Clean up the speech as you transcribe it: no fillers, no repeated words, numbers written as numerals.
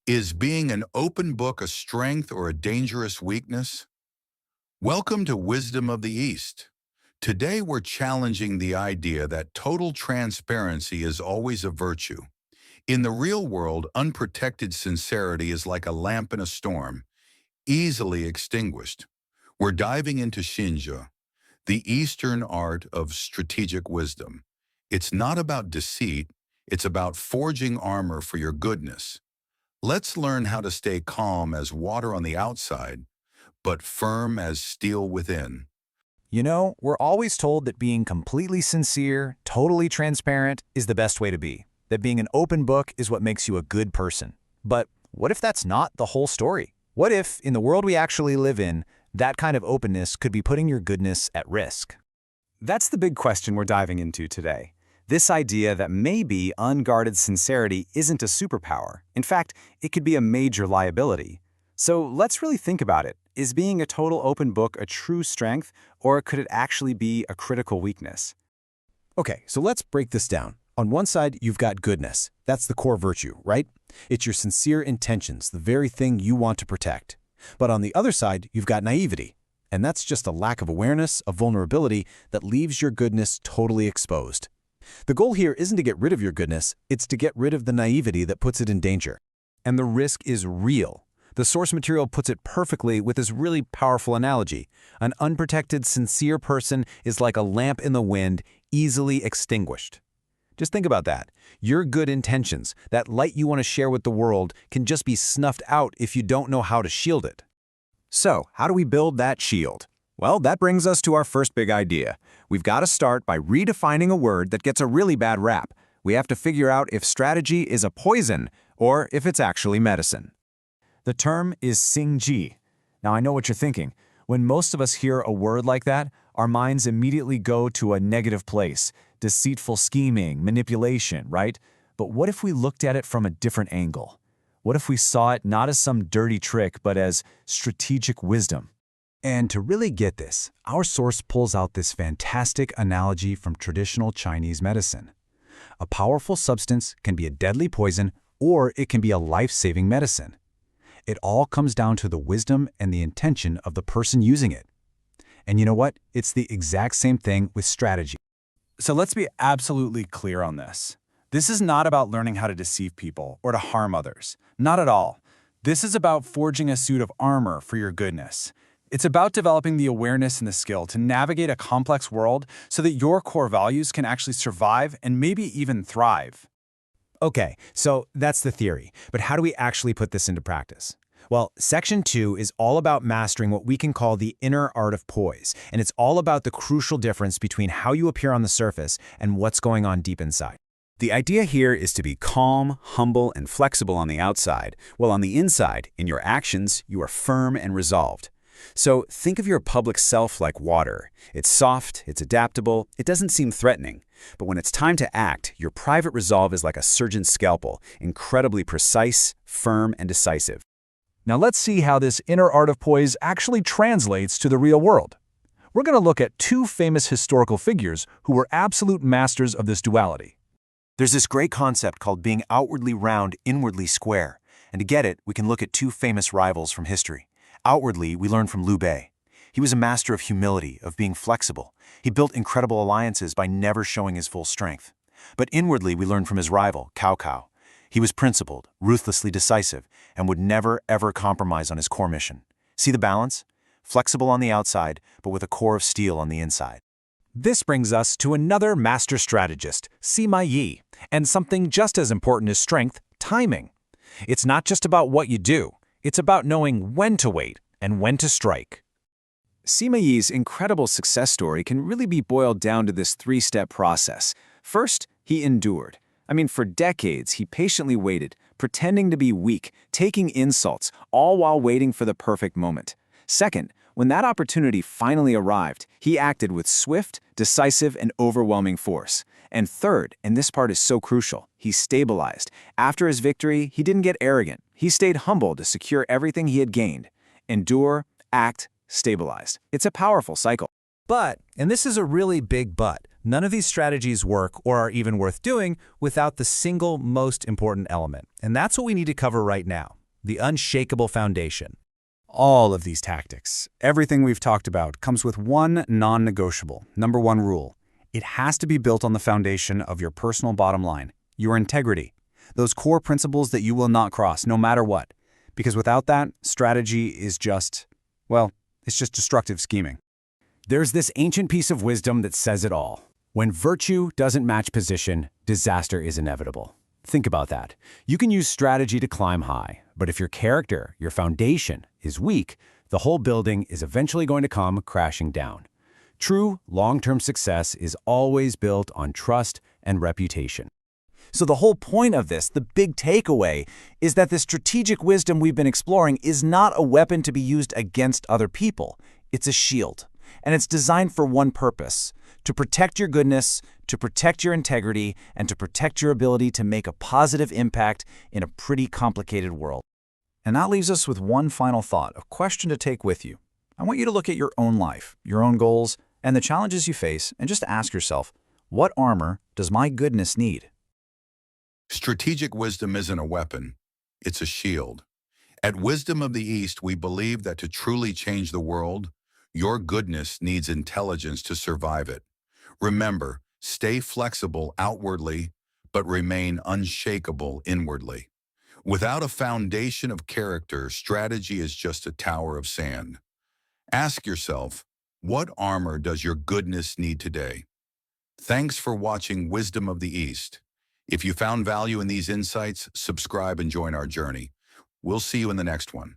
Is being an open book a strength or a dangerous weakness? Welcome to Wisdom of the East. Today we're challenging the idea that total transparency is always a virtue. In the real world, unprotected sincerity is like a lamp in a storm, easily extinguished. We're diving into Shinja, the Eastern art of strategic wisdom. It's not about deceit, it's about forging armor for your goodness. Let's learn how to stay calm as water on the outside, but firm as steel within. You know, we're always told that being completely sincere, totally transparent, is the best way to be. That being an open book is what makes you a good person. But what if that's not the whole story? What if, in the world we actually live in, that kind of openness could be putting your goodness at risk? That's the big question we're diving into today. This idea that maybe unguarded sincerity isn't a superpower. In fact, it could be a major liability. So let's really think about it. Is being a total open book a true strength, or could it actually be a critical weakness? Okay, so let's break this down. On one side, you've got goodness. That's the core virtue, right? It's your sincere intentions, the very thing you want to protect. But on the other side, you've got naivety. And that's just a lack of awareness, a vulnerability that leaves your goodness totally exposed. The goal here isn't to get rid of your goodness, it's to get rid of the naivety that puts it in danger. And the risk is real. The source material puts it perfectly with this really powerful analogy. An unprotected, sincere person is like a lamp in the wind, easily extinguished. Just think about that. Your good intentions, that light you want to share with the world, can just be snuffed out if you don't know how to shield it. So, how do we build that shield? Well, that brings us to our first big idea. We've got to start by redefining a word that gets a really bad rap. We have to figure out if strategy is a poison or if it's actually medicine. The term is Xingji. Now, I know what you're thinking. When most of us hear a word like that, our minds immediately go to a negative place. Deceitful scheming, manipulation, right? But what if we looked at it from a different angle? What if we saw it not as some dirty trick, but as strategic wisdom? And to really get this, our source pulls out this fantastic analogy from traditional Chinese medicine. A powerful substance can be a deadly poison, or it can be a life-saving medicine. It all comes down to the wisdom and the intention of the person using it. And you know what? It's the exact same thing with strategy. So let's be absolutely clear on this. This is not about learning how to deceive people or to harm others. Not at all. This is about forging a suit of armor for your goodness. It's about developing the awareness and the skill to navigate a complex world so that your core values can actually survive and maybe even thrive. Okay, so that's the theory. But how do we actually put this into practice? Well, Section 2 is all about mastering what we can call the inner art of poise, and it's all about the crucial difference between how you appear on the surface and what's going on deep inside. The idea here is to be calm, humble, and flexible on the outside, while on the inside, in your actions, you are firm and resolved. So think of your public self like water. It's soft, it's adaptable, it doesn't seem threatening. But when it's time to act, your private resolve is like a surgeon's scalpel, incredibly precise, firm, and decisive. Now let's see how this inner art of poise actually translates to the real world. We're going to look at two famous historical figures who were absolute masters of this duality. There's this great concept called being outwardly round, inwardly square. And to get it, we can look at two famous rivals from history. Outwardly, we learn from Liu Bei. He was a master of humility, of being flexible. He built incredible alliances by never showing his full strength. But inwardly, we learn from his rival, Cao Cao. He was principled, ruthlessly decisive, and would never, ever compromise on his core mission. See the balance? Flexible on the outside, but with a core of steel on the inside. This brings us to another master strategist, Sima Yi, and something just as important as strength, timing. It's not just about what you do. It's about knowing when to wait and when to strike. Sima Yi's incredible success story can really be boiled down to this three-step process. First, he endured. For decades, he patiently waited, pretending to be weak, taking insults, all while waiting for the perfect moment. Second, when that opportunity finally arrived, he acted with swift, decisive, and overwhelming force. And third, and this part is so crucial, he stabilized. After his victory, he didn't get arrogant. He stayed humble to secure everything he had gained. Endure, act, stabilized. It's a powerful cycle. But, and this is a really big but, none of these strategies work or are even worth doing without the single most important element. And that's what we need to cover right now. the unshakable foundation. All of these tactics, everything we've talked about, comes with one non-negotiable, number one rule. It has to be built on the foundation of your personal bottom line, your integrity, those core principles that you will not cross no matter what. Because without that, strategy is just, well, it's just destructive scheming. There's this ancient piece of wisdom that says it all. When virtue doesn't match position, disaster is inevitable. Think about that. You can use strategy to climb high, but if your character, your foundation, is weak, the whole building is eventually going to come crashing down. True long-term success is always built on trust and reputation. So the whole point of this, the big takeaway, is that the strategic wisdom we've been exploring is not a weapon to be used against other people. It's a shield. And it's designed for one purpose: to protect your goodness, to protect your integrity, and to protect your ability to make a positive impact in a pretty complicated world. And that leaves us with one final thought, a question to take with you. I want you to look at your own life, your own goals, and the challenges you face, and just ask yourself, what armor does my goodness need? Strategic wisdom isn't a weapon, it's a shield. At Wisdom of the East, we believe that to truly change the world, your goodness needs intelligence to survive it. Remember, stay flexible outwardly, but remain unshakable inwardly. Without a foundation of character, strategy is just a tower of sand. Ask yourself, what armor does your goodness need today? Thanks for watching Wisdom of the East. If you found value in these insights, subscribe and join our journey. We'll see you in the next one.